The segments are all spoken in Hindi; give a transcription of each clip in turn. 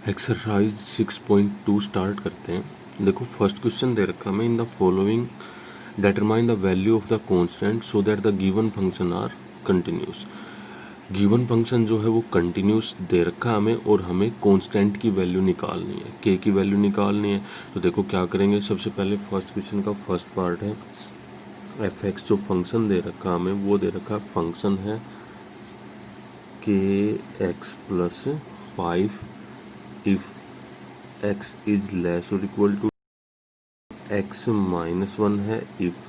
एक्सरसाइज 6.2 स्टार्ट करते हैं। देखो फर्स्ट क्वेश्चन दे रखा हमें, in the following determine the value of the constant so that the given function are continuous. Given function जो है वो कंटिन्यूस दे रखा हमें और हमें कांस्टेंट की वैल्यू निकालनी है, के की वैल्यू निकालनी है। तो देखो क्या करेंगे, सबसे पहले फर्स्ट क्वेश्चन का फर्स्ट पार्ट है एफ एक्स, जो फंक्शन दे रखा हमें वो दे रखा फंक्शन है के x plus 5 if x is less or equal to x minus 1 है, if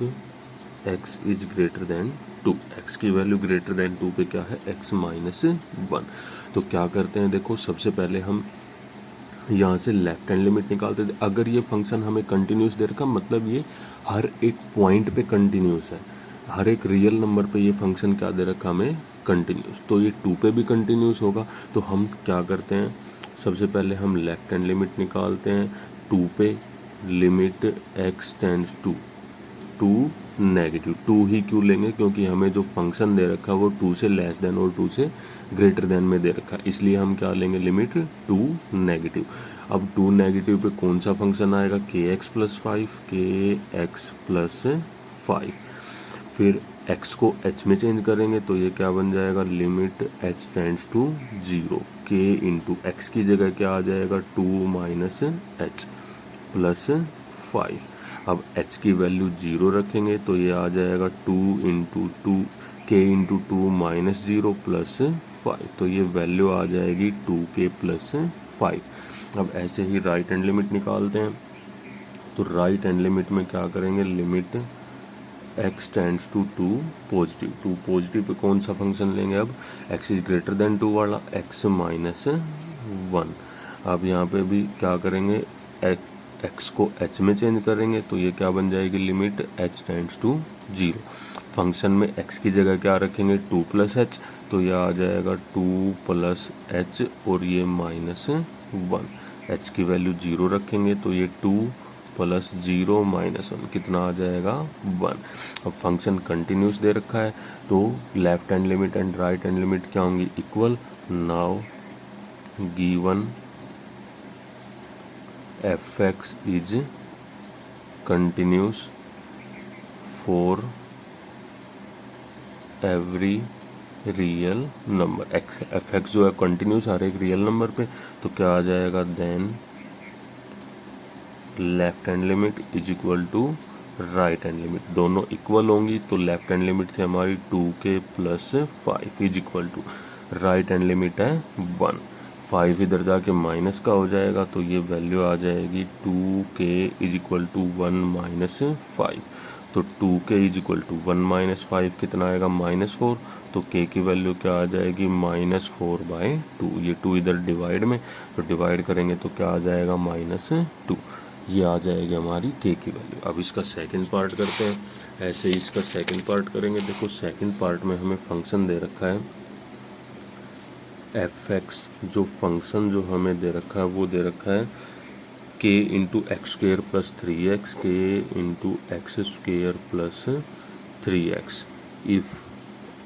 x is greater than 2, x की वैल्यू ग्रेटर देन 2 पे क्या है, x माइनस 1। तो क्या करते हैं, देखो सबसे पहले हम यहाँ से लेफ्ट हैंड लिमिट निकालते थे। अगर ये फंक्शन हमें कंटिन्यूस दे रखा, मतलब ये हर एक पॉइंट पे कंटिन्यूस है, हर एक रियल नंबर पे ये फंक्शन क्या दे रखा हमें, कंटिन्यूस। तो ये 2 पे भी कंटिन्यूस होगा। तो हम क्या करते हैं, सबसे पहले हम लेफ्ट हैंड लिमिट निकालते हैं 2 पे, limit x tends to 2 negative. 2 ही क्यों लेंगे, क्योंकि हमें जो फंक्शन दे रखा है वो 2 से लेस देन और 2 से ग्रेटर देन में दे रखा है, इसलिए हम क्या लेंगे, लिमिट 2 नेगेटिव। अब 2 नेगेटिव पे कौन सा फंक्शन आएगा, के एक्स प्लस 5, के एक्स प्लस 5। फिर x को h में चेंज करेंगे तो ये क्या बन जाएगा, limit h tends to 0, k into x की जगह क्या आ जाएगा, 2 माइनस एच प्लस 5। अब h की वैल्यू 0 रखेंगे तो ये आ जाएगा 2 into 2, k into 2 minus 0 plus 5। तो ये वैल्यू आ जाएगी 2k प्लस 5। अब ऐसे ही राइट हैंड लिमिट निकालते हैं। तो राइट हैंड लिमिट में क्या करेंगे, limit x tends to 2 positive. 2 positive पे कौन सा फंक्शन लेंगे, अब x इज ग्रेटर देन 2 वाला, x माइनस 1। अब यहाँ पे भी क्या करेंगे, x को h में चेंज करेंगे तो ये क्या बन जाएगी, limit h tends to 0। Function में x की जगह क्या रखेंगे, 2 प्लस एच, तो ये आ जाएगा 2 प्लस एच और ये माइनस 1। h की वैल्यू 0 रखेंगे तो ये 2 प्लस 0 माइनस 1 कितना आ जाएगा, 1। अब फंक्शन कंटिन्यूस दे रखा है तो left hand limit and right hand limit क्या होंगी, equal. Now given F x is continuous for every real number. F x जो है कंटिन्यूस हर एक रियल नंबर पे, तो क्या आ जाएगा, then left hand limit is equal to right hand limit, दोनों इक्वल होंगी। तो लेफ्ट हैंड लिमिट से हमारी 2k plus 5 is equal to right hand limit है 1। 5 इधर जाके माइनस का हो जाएगा तो ये वैल्यू आ जाएगी 2k is equal to 1 minus 5। तो 2k is equal to 1 minus 5 कितना आएगा, -4। तो k की वैल्यू क्या आ जाएगी, -4/2। ये 2 इधर डिवाइड में, तो डिवाइड करेंगे तो क्या आ जाएगा, -2। ये आ जाएगी हमारी k की वैल्यू। अब इसका सेकंड पार्ट करते हैं। ऐसे ही इसका सेकंड पार्ट करेंगे। देखो सेकंड पार्ट में हमें फंक्शन दे रखा है एफ एक्स, जो फंक्शन जो हमें दे रखा है वो दे रखा है k into x square plus 3x, k into x square plus 3x if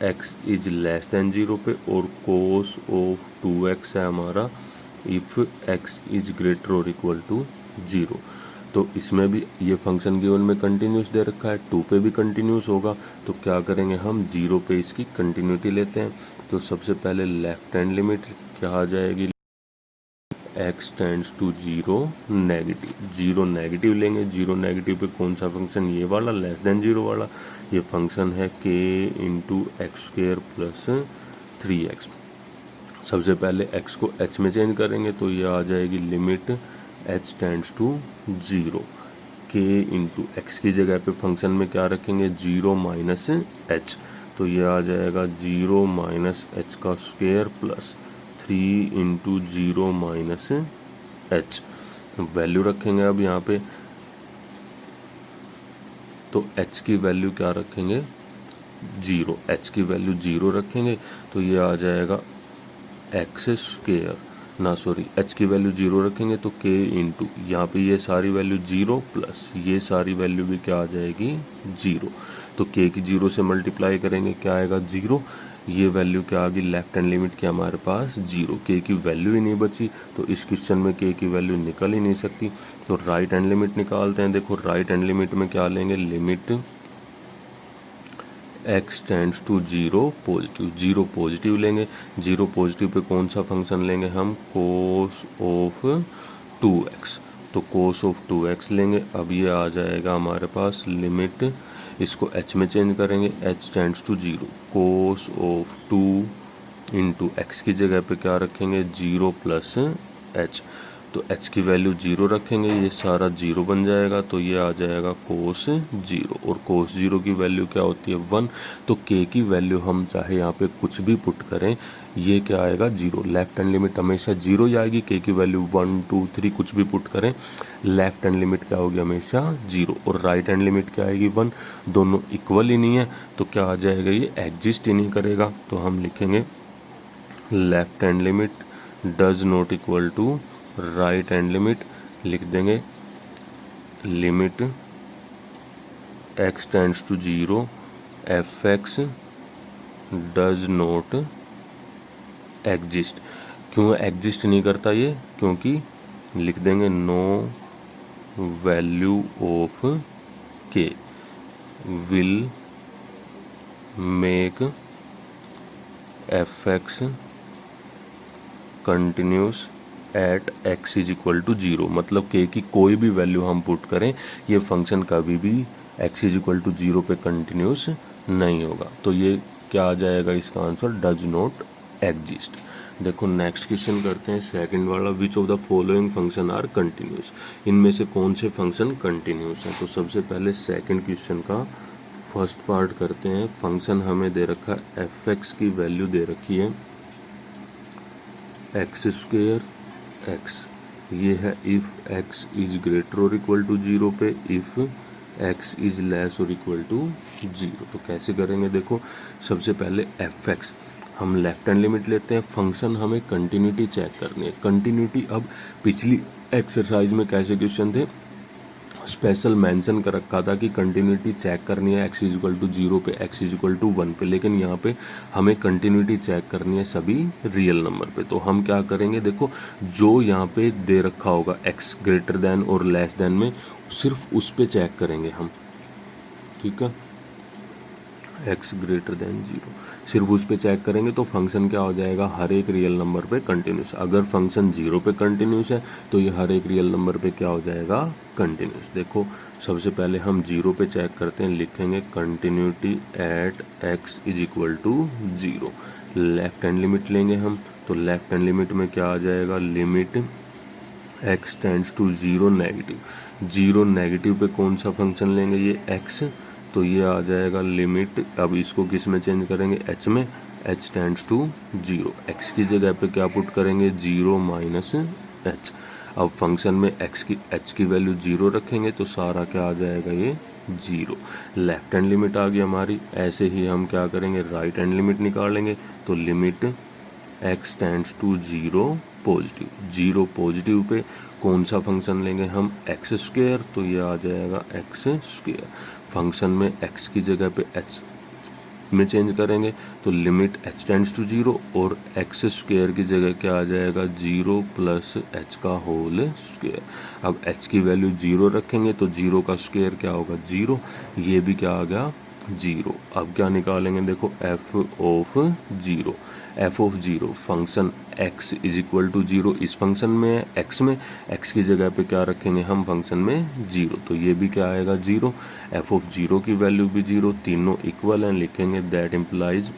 x is less then 0 पे, और कोस ऑफ 2x है हमारा इफ़ x इज ग्रेटर और इक्वल टू 0। तो इसमें भी ये फंक्शन गिवन में कंटिन्यूस दे रखा है, 2 पे भी कंटिन्यूस होगा। तो क्या करेंगे, हम 0 पे इसकी कंटिन्यूटी लेते हैं। तो सबसे पहले लेफ्ट हैंड लिमिट क्या आ जाएगी, x tends to 0 negative. 0 negative लेंगे, 0 नेगेटिव पे कौन सा फंक्शन, ये वाला लेस देन 0 वाला। ये फंक्शन है k into x square plus 3x। सबसे पहले x को h में चेंज करेंगे तो ये आ जाएगी limit h tends to 0, k into x की जगह पे फंक्शन में क्या रखेंगे, 0 माइनस h, तो ये आ जाएगा 0 माइनस h का square plus 3 into 0 minus h। Value रखेंगे अब यहाँ पे, तो h की वैल्यू क्या रखेंगे, 0। h की वैल्यू 0 रखेंगे तो ये आ जाएगा एक्स स्क्वेयर, ना सॉरी, h की वैल्यू 0 रखेंगे तो k इंटू यहाँ पे ये सारी वैल्यू 0 प्लस ये सारी वैल्यू भी क्या आ जाएगी, 0। तो k की 0 से मल्टीप्लाई करेंगे क्या आएगा, 0। ये वैल्यू क्या आ गई, लेफ्ट हैंड लिमिट की हमारे पास 0, के की वैल्यू ही नहीं बची, तो इस क्वेश्चन में के की वैल्यू निकल ही नहीं सकती। तो राइट हैंड लिमिट निकालते हैं। देखो राइट हैंड लिमिट में क्या लेंगे, limit x tends to 0 positive, 0 positive लेंगे। 0 पॉजिटिव पे कौन सा फंक्शन लेंगे हम, कोस ऑफ 2x, तो कोस ऑफ 2x लेंगे। अब ये आ जाएगा हमारे पास लिमिट, इसको h में चेंज करेंगे, h tends to 0, cos of 2 into x की जगह पे क्या रखेंगे, 0 प्लस h, तो h की वैल्यू 0 रखेंगे, ये सारा 0 बन जाएगा, तो ये आ जाएगा कोस 0, और कोस 0 की वैल्यू क्या होती है 1, तो k की वैल्यू हम चाहे यहाँ पे कुछ भी पुट करें, ये क्या आएगा 0, लेफ्ट हैंड लिमिट हमेशा 0 ही आएगी, k की वैल्यू 1 2 3 कुछ भी पुट करें, लेफ्ट हैंड लिमिट क्या होगी हमेशा 0, और राइट हैंड लिमिट क्या आएगी 1, दोनों इक्वल ही नहीं है, तो क्या आ जाएगा, ये एग्जिस्ट ही नहीं करेगा। तो हम लिखेंगे left hand limit does not equal to right hand limit, लिख देंगे limit x tends to 0 fx does not exist. क्यों एग्जिस्ट नहीं करता ये, क्योंकि लिख देंगे no value of k will make fx continuous at x is equal to 0, मतलब k की कोई भी वैल्यू हम पुट करें, ये फंक्शन कभी भी x इज इक्वल टू 0 पे कंटिन्यूस नहीं होगा। तो ये क्या आ जाएगा, इसका आंसर डज नॉट एग्जिस्ट। देखो नेक्स्ट क्वेश्चन करते हैं, सेकंड वाला, which of the following function are continuous, इनमें से कौन से फंक्शन कंटिन्यूस हैं। तो सबसे पहले सेकंड क्वेश्चन का फर्स्ट पार्ट करते हैं। फंक्शन हमें दे रखा है fx की वैल्यू दे रखी है एक्स स्क्वेयर x, ये है इफ x इज ग्रेटर और इक्वल टू 0 पे, इफ x इज लेस और इक्वल टू 0। तो कैसे करेंगे, देखो सबसे पहले fx हम लेफ्ट हैंड लिमिट लेते हैं, फंक्शन हमें कंटिन्यूटी चेक करनी है। कंटिन्यूटी अब पिछली एक्सरसाइज में कैसे क्वेश्चन थे, स्पेशल मेंशन कर रखा था कि कंटिन्यूटी चेक करनी है x इज इक्वल टू 0 पे, x इज इक्वल टू 1 पे, लेकिन यहाँ पे हमें कंटिन्यूटी चेक करनी है सभी रियल नंबर पे। तो हम क्या करेंगे, देखो जो यहाँ पे दे रखा होगा x ग्रेटर देन और लेस देन में, सिर्फ उस पे चेक करेंगे हम, ठीक है, x ग्रेटर देन 0 सिर्फ उस पे चेक करेंगे, तो फंक्शन क्या हो जाएगा, हर एक रियल नंबर पे कंटिन्यूस। अगर फंक्शन 0 पे कंटिन्यूस है तो ये हर एक रियल नंबर पे क्या हो जाएगा, कंटिन्यूस। देखो सबसे पहले हम 0 पे चेक करते हैं, लिखेंगे continuity at x is equal to 0, left hand limit लेंगे हम, तो लेफ्ट हैंड लिमिट में क्या आ जाएगा, limit x tends to 0 negative, 0 negative पे कौन सा फंक्शन लेंगे, ये x, तो ये आ जाएगा लिमिट, अब इसको किस में चेंज करेंगे, h में, h टेंड्स टू 0, x की जगह पे क्या पुट करेंगे, 0 माइनस h। अब फंक्शन में h की वैल्यू 0 रखेंगे तो सारा क्या आ जाएगा, ये 0। लेफ्ट हैंड लिमिट आ गई हमारी। ऐसे ही हम क्या करेंगे, राइट हैंड लिमिट निकालेंगे, तो limit x tends to 0 positive, 0 positive पे कौन सा फंक्शन लेंगे हम, एक्स स्क्वेयर, तो ये आ जाएगा एक्स स्क्वेयर। फंक्शन में x की जगह पे h में चेंज करेंगे, तो लिमिट h टेंड्स टू 0 और एक्स स्क्वेयर की जगह क्या आ जाएगा, 0 प्लस h का होल स्क्वेयर। अब h की वैल्यू 0 रखेंगे तो 0 का स्क्वेयर क्या होगा, 0, ये भी क्या आ गया 0। अब क्या निकालेंगे, देखो f of 0, f of 0 function x is equal to 0, इस फंक्शन में x में, x की जगह पे क्या रखेंगे हम, फंक्शन में 0, तो ये भी क्या आएगा 0, f ऑफ 0 की वैल्यू भी 0, तीनों इक्वल हैं, लिखेंगे that implies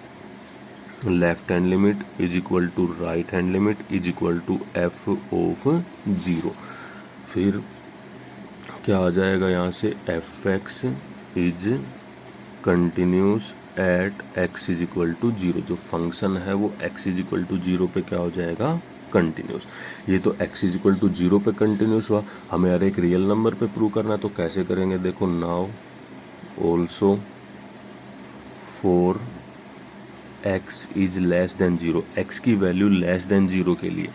left hand limit is equal to right hand limit is equal to f of 0। फिर क्या आ जाएगा यहाँ से, fx is continuous at x is equal to 0, जो फंक्शन है वो x इज इक्वल टू 0 पे क्या हो जाएगा, कंटिन्यूस। ये तो x इज इक्वल टू 0 पे कंटिन्यूस हुआ, हमें हर एक रियल नंबर पे प्रूव करना है, तो कैसे करेंगे, देखो now also for x is less then 0, x की वैल्यू लेस देन 0 के लिए,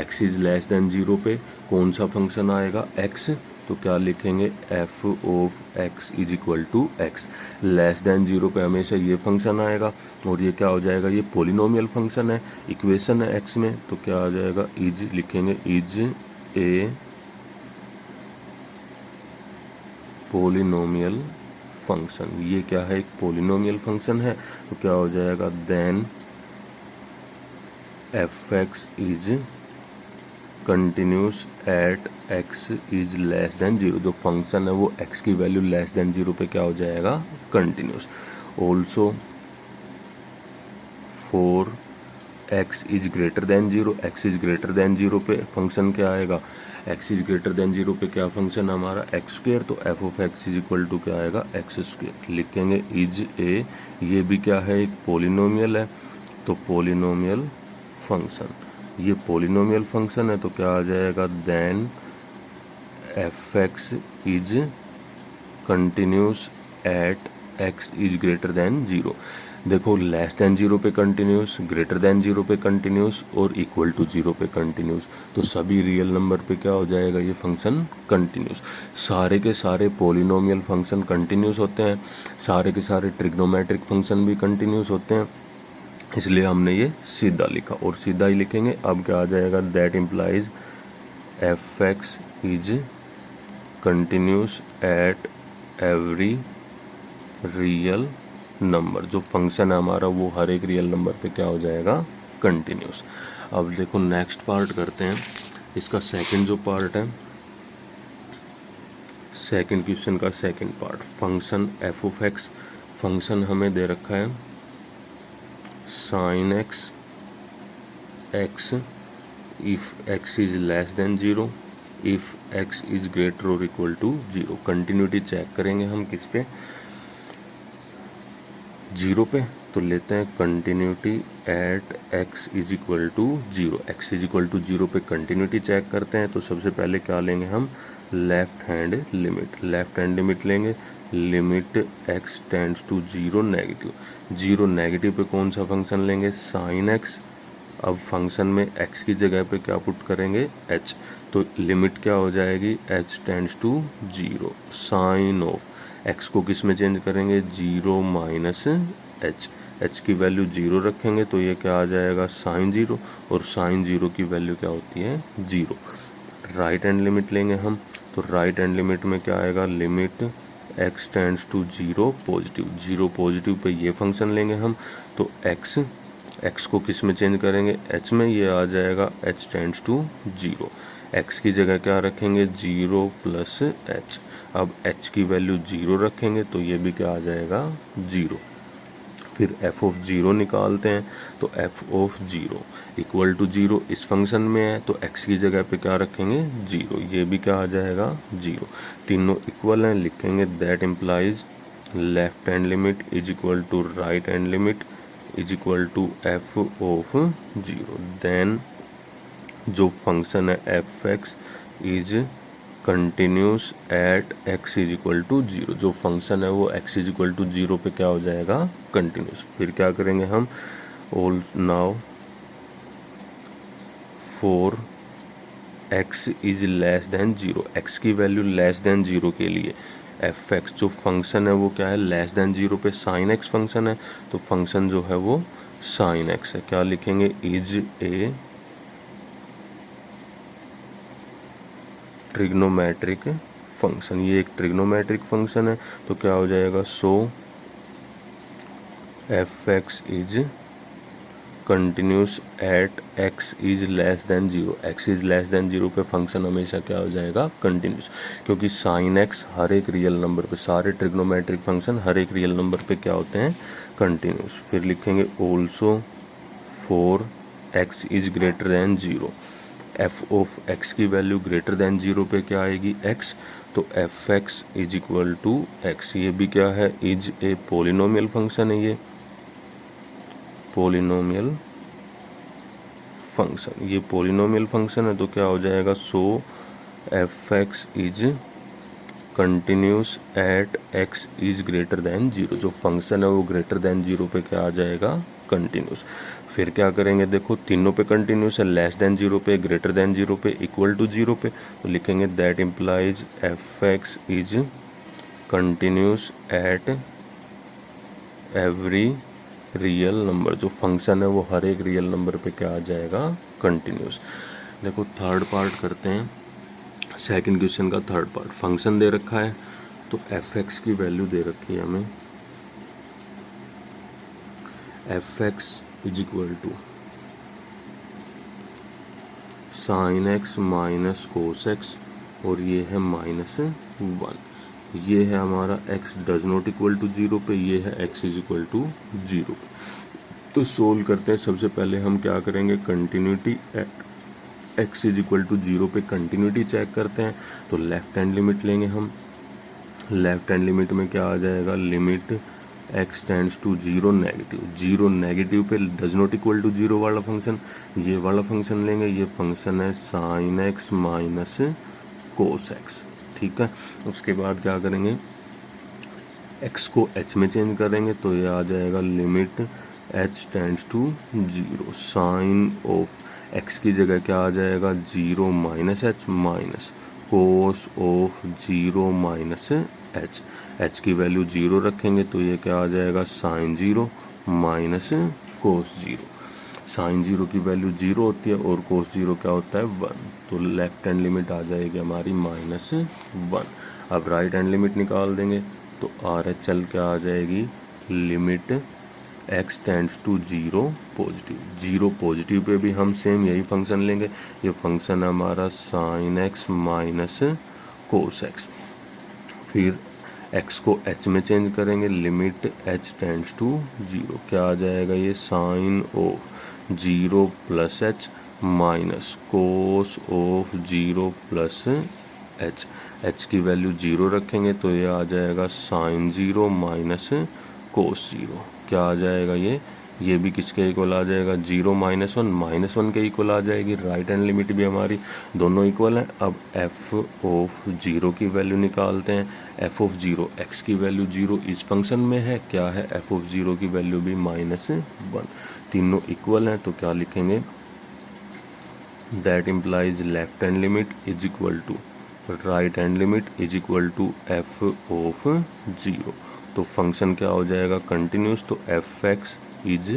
x इज लेस देन 0 पे कौन सा फंक्शन आएगा, x, तो क्या लिखेंगे, f of x is equal to x. Less than zero पे हमेशा ये फंक्शन आएगा और ये क्या हो जाएगा, ये पोलिनोमियल फंक्शन है, इक्वेशन है एक्स में, तो क्या आ जाएगा, इज लिखेंगे, इज ए पोलिनोमियल फंक्शन। ये क्या है, एक पोलिनोमियल फंक्शन है, तो क्या हो जाएगा, then f x is continuous at x is less than zero. जो फंक्शन है वो एक्स की वैल्यू लेस देन जीरो पे क्या हो जाएगा, continuous. Also for x is greater than zero, x is greater than zero पे फंक्शन क्या आएगा, x is greater than zero पे क्या फंक्शन हमारा, एक्स स्क्वेयर, तो f of x is equal to क्या आएगा, एक्स स्क्वेयर। लिखेंगे इज ए, ये भी क्या है, एक पोलिनोमियल है, तो पोलिनोमियल फंक्शन, ये पोलिनोमियल फंक्शन है, तो क्या आ जाएगा, then f x is continuous at x is greater than zero. देखो लेस देन जीरो पे कंटिन्यूस, ग्रेटर देन जीरो पे कंटिन्यूस और इक्वल टू जीरो पे कंटिन्यूस, तो सभी रियल नंबर पे क्या हो जाएगा, ये फंक्शन कंटिन्यूस। सारे के सारे पोलिनोमियल फंक्शन कंटिन्यूस होते हैं, सारे के सारे ट्रिग्नोमेट्रिक फंक्शन भी कंटिन्यूस होते हैं, इसलिए हमने ये सीधा लिखा और सीधा ही लिखेंगे। अब क्या आ जाएगा, that implies F x is continuous at every real number. जो फंक्शन है हमारा वो हर एक रियल नंबर पे क्या हो जाएगा, कंटिन्यूस। अब देखो नेक्स्ट पार्ट करते हैं, इसका सेकंड जो पार्ट है, सेकंड क्वेश्चन का second part, function F of X. Function हमें दे रखा है sine X X if X is less than zero, if X is greater और equal to zero. Continuity check करेंगे हम किस पे, जीरो पे, तो लेते हैं continuity at x is equal to zero. X is equal to zero पे कंटिन्यूटी चेक करते हैं, तो सबसे पहले क्या लेंगे हम, left hand limit. Left hand limit लेंगे, limit x tends to zero negative. Zero negative पे कौन सा फंक्शन लेंगे, साइन एक्स। अब फंक्शन में एक्स की जगह पे क्या पुट करेंगे, एच, तो लिमिट क्या हो जाएगी, h tends to zero, sine of x को किस में चेंज करेंगे, जीरो माइनस एच। एच की वैल्यू जीरो रखेंगे तो ये क्या आ जाएगा, साइन जीरो, और साइन जीरो की वैल्यू क्या होती है, जीरो। राइट हैंड लिमिट लेंगे हम, तो राइट हैंड लिमिट में क्या आएगा, limit x tends to zero positive. Zero positive पे ये फंक्शन लेंगे हम, तो एक्स को किस में चेंज करेंगे, एच में, ये आ जाएगा h tends to zero. X की जगह क्या रखेंगे, जीरो प्लस एच। अब एच की वैल्यू जीरो रखेंगे तो ये भी क्या आ जाएगा, जीरो। फिर एफ ऑफ जीरो निकालते हैं, तो f of zero equal to zero इस फंक्शन में है, तो एक्स की जगह पे क्या रखेंगे, जीरो, ये भी क्या आ जाएगा, जीरो। तीनों इक्वल हैं, लिखेंगे that implies left hand limit is equal to right hand limit is equal to f of zero. Then जो फंक्शन है f x is continuous at x is equal to zero. जो फंक्शन है वो x is equal to zero पे क्या हो जाएगा, कंटिन्यूस। फिर क्या करेंगे हम, all now for x is less than zero, x की वैल्यू लेस देन जीरो के लिए एफ एक्स जो फंक्शन है वो क्या है, लेस देन जीरो पे साइन एक्स फंक्शन है, तो फंक्शन जो है वो साइन एक्स है। क्या लिखेंगे, इज ए ट्रिग्नोमेट्रिक फंक्शन। ये एक ट्रिग्नोमेट्रिक फंक्शन है, तो क्या हो जाएगा, so F x is continuous at x is less than zero. X is less than zero पे फंक्शन हमेशा क्या हो जाएगा, कंटिन्यूस, क्योंकि साइन एक्स हर एक रियल नंबर पे, सारे ट्रिग्नोमेट्रिक फंक्शन हर एक रियल नंबर पे क्या होते हैं, कंटिन्यूस। फिर लिखेंगे also for x is greater than zero. F of x की वैल्यू ग्रेटर देन जीरो पे क्या आएगी, एक्स, तो f x is equal to x. ये भी क्या है, इज ए पोलिनोमियल फंक्शन है, ये पोलिनोमियल फंक्शन, ये पोलिनोमियल फंक्शन है, तो क्या हो जाएगा, so F x is continuous at x is greater than zero. जो फंक्शन है वो ग्रेटर देन जीरो पे क्या आ जाएगा, कंटिन्यूस। फिर क्या करेंगे, देखो तीनों पे कंटिन्यूस है, लेस देन 0 पे, ग्रेटर देन 0 पे, इक्वल टू 0 पे, तो लिखेंगे that implies F x is continuous at every real number. जो फंक्शन है वो हर एक रियल नंबर पे क्या आ जाएगा, कंटिन्यूस। देखो थर्ड पार्ट करते हैं, सेकंड क्वेश्चन का थर्ड पार्ट। फंक्शन दे रखा है तो एफ एक्स की वैल्यू दे रखी है हमें, f x is equal to sine x minus cos x, और ये है -1। ये है हमारा x does not equal to 0 पे, ये है x इज इक्वल टू 0 पे। तो सोल्व करते हैं। सबसे पहले हम क्या करेंगे, continuity at x is equal to 0 पे कंटिन्यूटी चेक करते हैं। तो लेफ्ट हैंड लिमिट लेंगे हम। लेफ्ट हैंड लिमिट में क्या आ जाएगा, limit x tends to 0 negative, 0 negative पे डज नॉट इक्वल टू 0 वाला फंक्शन, ये वाला फंक्शन लेंगे। ये फंक्शन है sine x minus cos x, ठीक है। उसके बाद क्या करेंगे, x को h में चेंज करेंगे, तो ये आ जाएगा limit h tends to 0, sine of x की जगह क्या आ जाएगा, 0 minus h minus cos of 0 minus h। h की वैल्यू 0 रखेंगे तो ये क्या आ जाएगा, साइन 0 माइनस कोस 0। साइन 0 की वैल्यू 0 होती है और कोस 0 क्या होता है, 1। तो लेफ्ट हैंड लिमिट आ जाएगी हमारी -1। अब राइट हैंड लिमिट निकाल देंगे तो RHL क्या आ जाएगी, limit x tends to 0 positive, 0 positive पे भी हम सेम यही फंक्शन लेंगे। ये फंक्शन है हमारा sine x minus cos x. फिर x को h में चेंज करेंगे, लिमिट h टेंड्स टू 0, क्या आ जाएगा, ये sine of 0 plus h minus cos of 0 plus h। h की वैल्यू 0 रखेंगे तो ये आ जाएगा साइन 0 माइनस कोस 0, क्या आ जाएगा, ये भी किसके इक्वल आ जाएगा, 0 -1 के इक्वल आ जाएगी। राइट हैंड लिमिट भी हमारी दोनों इक्वल है। अब f ऑफ 0 की वैल्यू निकालते हैं। f ऑफ 0 x की वैल्यू 0 इस फंक्शन में है, क्या है, f ऑफ 0 की वैल्यू भी -1, तीनों इक्वल हैं। तो क्या लिखेंगे, that implies left hand limit is equal to right hand limit is equal to f of 0। तो फंक्शन क्या हो जाएगा, कंटिन्यूस। तो f x is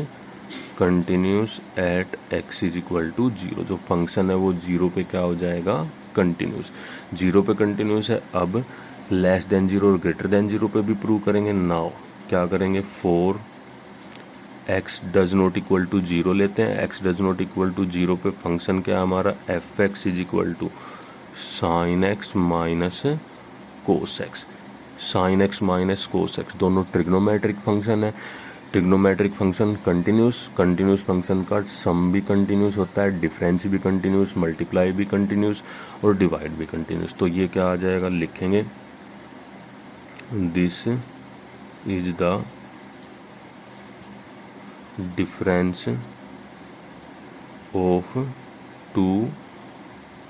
continuous at x is equal to 0। जो फंक्शन है वो 0 पे क्या हो जाएगा, कंटिन्यूस। 0 पे कंटिन्यूस है। अब लेस देन 0 और ग्रेटर देन 0 पे भी प्रूव करेंगे। नाउ क्या करेंगे, for x does not equal to 0 लेते हैं। x does not equal to 0 पे फंक्शन क्या हमारा, F x is equal to sine x minus cos X. Sine x minus cos X दोनों ट्रिग्नोमेट्रिक फंक्शन है। ट्रिग्नोमेट्रिक फंक्शन कंटिन्यूस फंक्शन का सम भी कंटिन्यूस होता है, डिफरेंस भी कंटिन्यूस, मल्टीप्लाई भी कंटिन्यूस और डिवाइड भी कंटिन्यूस। तो ये क्या आ जाएगा, लिखेंगे this is the difference of two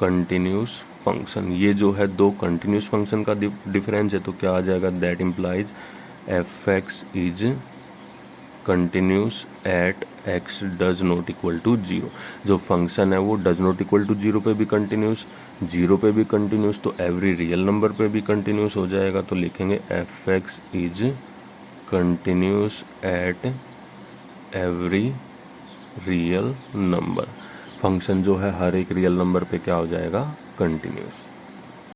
continuous function. ये जो है दो कंटिन्यूस फंक्शन का डिफरेंस है। तो क्या आ जाएगा, that implies F x is continuous at x does not equal to 0। जो फंक्शन है वो डज नॉट इक्वल टू 0 पे भी कंटिन्यूस, 0 पे भी कंटिन्यूस, तो एवरी रियल नंबर पे भी कंटिन्यूस हो जाएगा। तो लिखेंगे F x is continuous at every real number. Function जो है हर एक रियल नंबर पे क्या हो जाएगा, कंटिन्यूस।